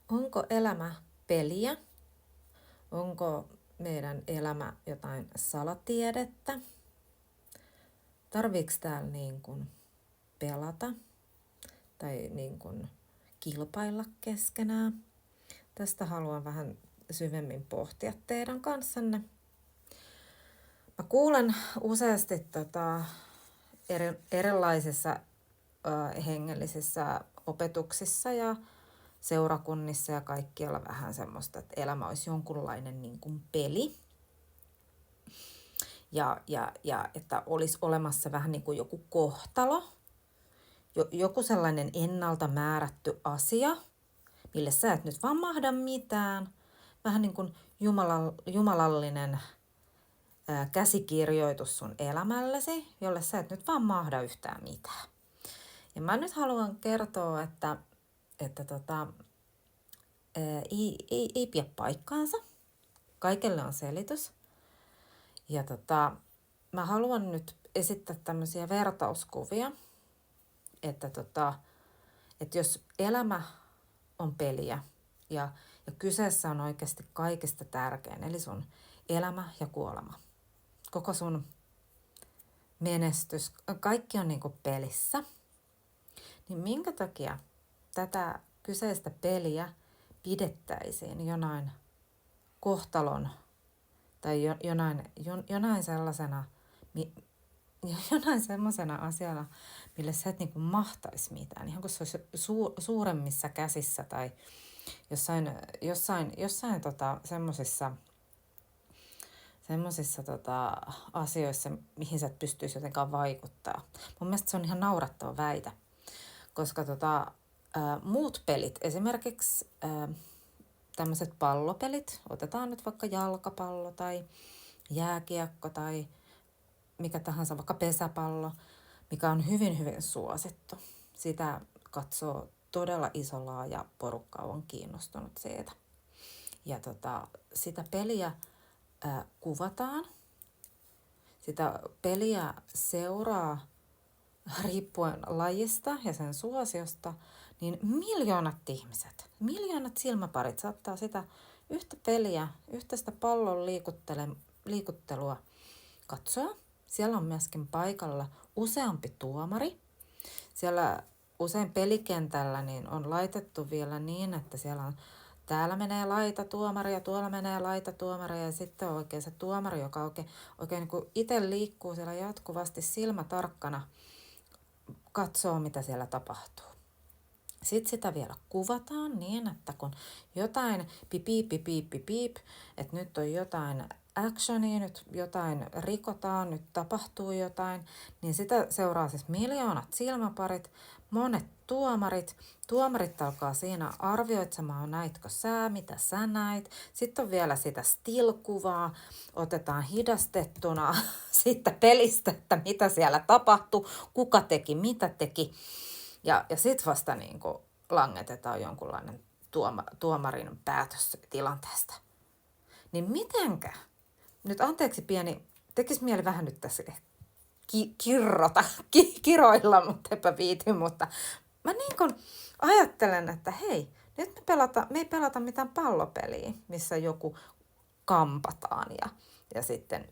Onko elämä peliä? Onko meidän elämä jotain salatiedettä? Tarviiko täällä niin kuin pelata tai niin kuin kilpailla keskenään? Tästä haluan vähän syvemmin pohtia teidän kanssanne. Mä kuulen useasti erilaisissa hengellisissä opetuksissa ja seurakunnissa ja kaikkialla vähän semmoista, että elämä olisi jonkunlainen niin kuin peli. Ja että olisi olemassa vähän niin kuin joku kohtalo, joku sellainen ennalta määrätty asia, mille sä et nyt vaan mahda mitään. Vähän niin kuin jumalallinen käsikirjoitus sun elämällesi, jolle sä et nyt vaan mahda yhtään mitään. Ja mä nyt haluan kertoa, että ei pidä paikkaansa. Kaikelle on selitys. Ja mä haluan nyt esittää tämmöisiä vertauskuvia, että jos elämä on peliä ja kyseessä on oikeasti kaikista tärkein, eli sun elämä ja kuolema, koko sun menestys, kaikki on niinku pelissä, niin minkä takia tätä kyseistä peliä pidettäisiin jonain kohtalon tai jonain sellaisena asiana, mille sä et niinku mahtaisi mitään. Ihan kun se olisi suuremmissa käsissä tai jossain semmoisissa asioissa, mihin sä et pystyisi jotenkaan vaikuttaa. Mun mielestä se on ihan naurattava väite, koska muut pelit, esimerkiksi tämmöiset pallopelit, otetaan nyt vaikka jalkapallo tai jääkiekko tai mikä tahansa, vaikka pesäpallo, mikä on hyvin, hyvin suosittu. Sitä katsoo todella iso laaja porukka, on kiinnostunut siitä. Ja sitä peliä kuvataan. Sitä peliä seuraa riippuen lajista ja sen suosiosta, niin miljoonat silmäparit saattaa sitä yhtä peliä, yhtä sitä pallon liikuttelua katsoa. Siellä on myöskin paikalla useampi tuomari. Siellä usein pelikentällä niin on laitettu vielä niin, että siellä on täällä menee laitatuomari ja tuolla menee laitatuomari ja sitten on oikein se tuomari, joka oikein niin kuin itse liikkuu siellä jatkuvasti silmätarkkana, katsoo mitä siellä tapahtuu. Sitten sitä vielä kuvataan niin, että kun jotain piip, että nyt on jotain actionia, nyt jotain rikotaan, nyt tapahtuu jotain, niin sitä seuraa siis miljoonat silmäparit, monet tuomarit. Tuomarit alkaa siinä arvioitsemaan, näitkö sä, mitä sä näit. Sitten on vielä sitä still-kuvaa, otetaan hidastettuna siitä pelistä, että mitä siellä tapahtui, kuka teki, mitä teki. Ja sitten vasta niin kuin langetetaan jonkunlainen tuomarin päätös tilanteesta. Niin mitenkä? Nyt anteeksi pieni, tekisi mieli vähän nyt tässä kiroilla, mutta epä viiti, mutta mä niin kuin ajattelen, että hei, nyt me ei pelata mitään pallopeliä, missä joku kampataan ja sitten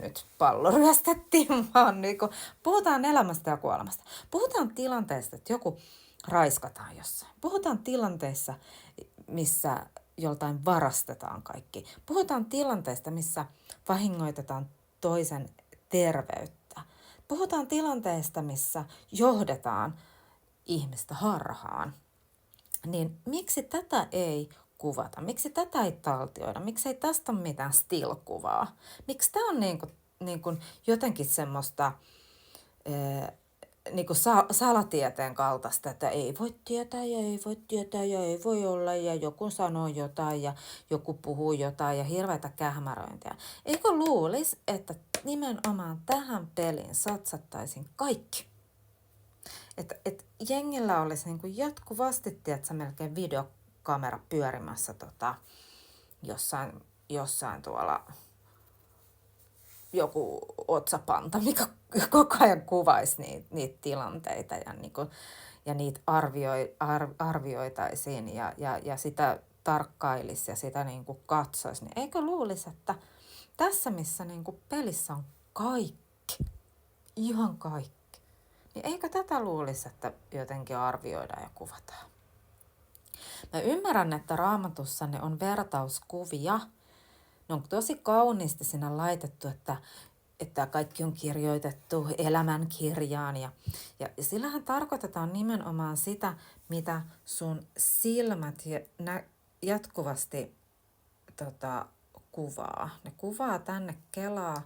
nyt pallo ryöstettiin, vaan niin kuin puhutaan elämästä ja kuolemasta. Puhutaan tilanteesta, että joku raiskataan jossain. Puhutaan tilanteessa, missä joltain varastetaan kaikki. Puhutaan tilanteesta, missä vahingoitetaan toisen terveyttä. Puhutaan tilanteesta, missä johdetaan ihmistä harhaan. Niin miksi tätä ei kuvata? Miksi tätä ei taltioida? Miksi ei tästä ole mitään still-kuvaa? Miksi tämä on niin kuin jotenkin semmoista niin kuin salatieteen kaltaista, että ei voi tietää ja ei voi tietää ja ei voi olla ja joku sanoo jotain ja joku puhuu jotain ja hirveätä kähmäröintiä. Eikö luulisi, että nimenomaan tähän peliin satsattaisiin kaikki? Että jengillä olisi niin kuin jatkuvasti, tiedätkö, melkein videokamera pyörimässä jossain tuolla joku otsapanta, mikä koko ajan kuvaisi niitä tilanteita ja, niin kuin, ja niitä arvioitaisiin ja sitä tarkkailisi ja sitä niin kuin katsoisi, niin eikö luulisi, että tässä missä niin kuin pelissä on kaikki, ihan kaikki, niin eikö tätä luulisi, että jotenkin arvioidaan ja kuvataan? Mä ymmärrän, että Raamatussa ne on vertauskuvia. Ne on tosi kauniisti siinä laitettu, että kaikki on kirjoitettu elämänkirjaan. Ja sillähän tarkoitetaan nimenomaan sitä, mitä sun silmät jatkuvasti kuvaa. Ne kuvaa tänne kelaa,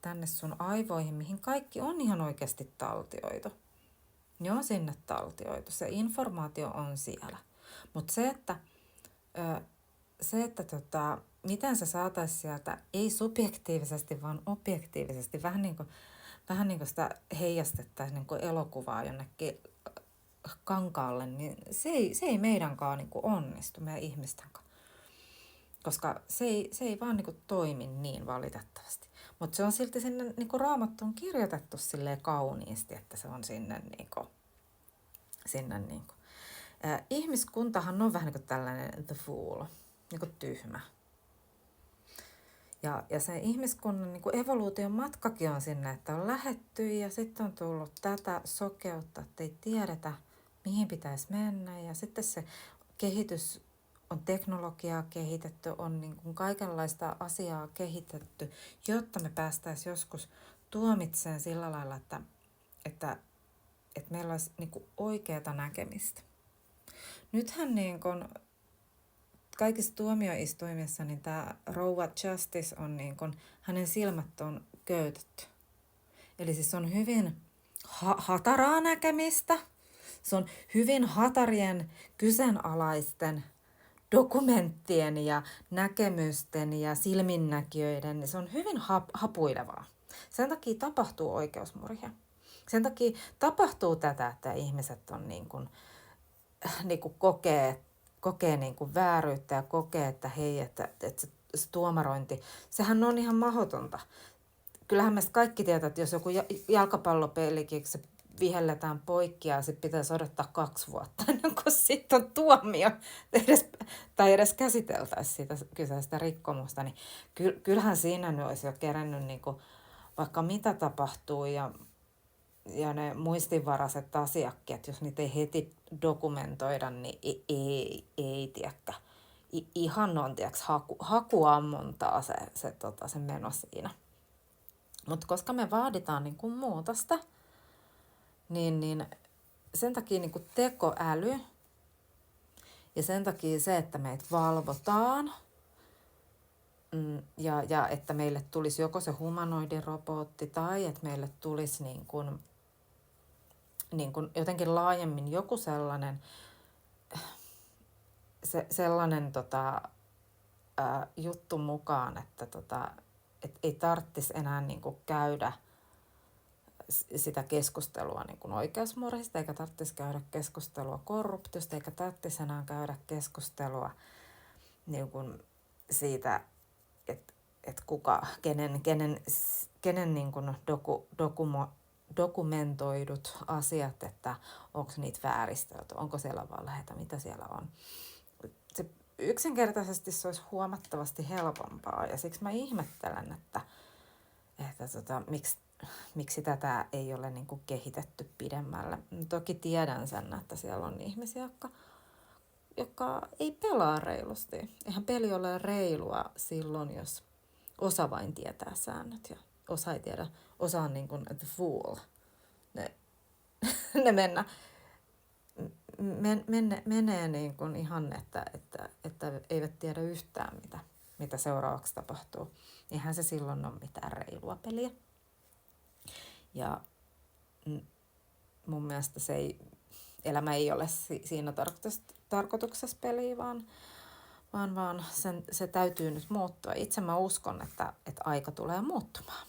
tänne sun aivoihin, mihin kaikki on ihan oikeasti taltioitu. Ne on sinne taltioitu. Se informaatio on siellä. Mutta miten se saataisiin sieltä, ei subjektiivisesti, vaan objektiivisesti, vähän niin kuin sitä heijastettaisiin niin kuin elokuvaa jonnekin kankaalle, niin se ei meidänkaan niin kuin onnistu, meidän ihmisten kanssa. Koska se ei vaan niin kuin toimi niin valitettavasti. Mutta se on silti sinne niin kuin Raamattuun kirjoitettu silleen kauniisti, että se on sinne ihmiskuntahan on vähän niin kuin tällainen the fool, niin kuin tyhmä. Ja se ihmiskunnan niin kuin evoluution matkakin on sinne, että on lähetty ja sitten on tullut tätä sokeutta, että ei tiedetä, mihin pitäisi mennä. Ja sitten se kehitys on teknologiaa kehitetty, on niin kuin kaikenlaista asiaa kehitetty, jotta me päästäisiin joskus tuomitsemaan sillä lailla, että meillä olisi niin kuin oikeaa näkemistä. Nythän niin kun kaikissa tuomioistuimissa niin tämä rouva Justice on niin kun, hänen silmät on köytetty. Eli siis on hyvin hataraa näkemistä. Se on hyvin hatarien kyseenalaisten dokumenttien ja näkemysten ja silminnäkijöiden. Niin se on hyvin hapuilevaa. Sen takia tapahtuu oikeusmurhia. Sen takia tapahtuu tätä, että ihmiset on niin kuin kokee niin kuin vääryyttä ja kokee, että hei, että se tuomarointi, sehän on ihan mahdotonta. Kyllähän meistä kaikki tietää, että jos joku jalkapallopelikin, se vihelletään poikki ja sitten pitäisi odottaa 2 vuotta ennen kuin sitten on tuomio edes käsiteltäisiin sitä kyseistä rikkomusta, niin kyllähän siinä nyt olisi jo kerännyt niin kuin vaikka mitä tapahtuu ja ne muistinvaraiset asiakkeet, että jos niitä ei heti dokumentoida, niin ei tiedäkään. Ihan on hakuammuntaa se meno siinä. Mutta koska me vaaditaan niin kuin muutosta, niin sen takia niin kuin tekoäly ja sen takia se, että meitä valvotaan ja että meille tulisi joko se humanoidirobotti tai että meille tulisi niin kuin jotenkin laajemmin joku sellainen juttu mukaan, että et ei tarvitsisi enää niin kuin käydä sitä keskustelua niin kuin oikeusmurhista, eikä tarvitsisi käydä keskustelua korruptiosta, eikä tarvitsisi enää käydä keskustelua niin kuin siitä, että kenen niin kuin dokumentoidut asiat, että onko niitä vääristelty, onko siellä valheita, mitä siellä on. Se yksinkertaisesti se olisi huomattavasti helpompaa ja siksi mä ihmettelen, että miksi tätä ei ole niin kuin kehitetty pidemmälle. Toki tiedän sen, että siellä on ihmisiä, jotka ei pelaa reilusti. Eihän peli ole reilua silloin, jos osa vain tietää säännöt ja osa ei tiedä. Osa on niin kuin the fool. Ne menee niin kuin ihan, että eivät tiedä yhtään, mitä seuraavaksi tapahtuu. Eihän se silloin ole mitään reilua peliä. Ja mun mielestä elämä ei ole siinä tarkoituksessa peliä, vaan se täytyy nyt muuttua. Itse mä uskon, että aika tulee muuttumaan.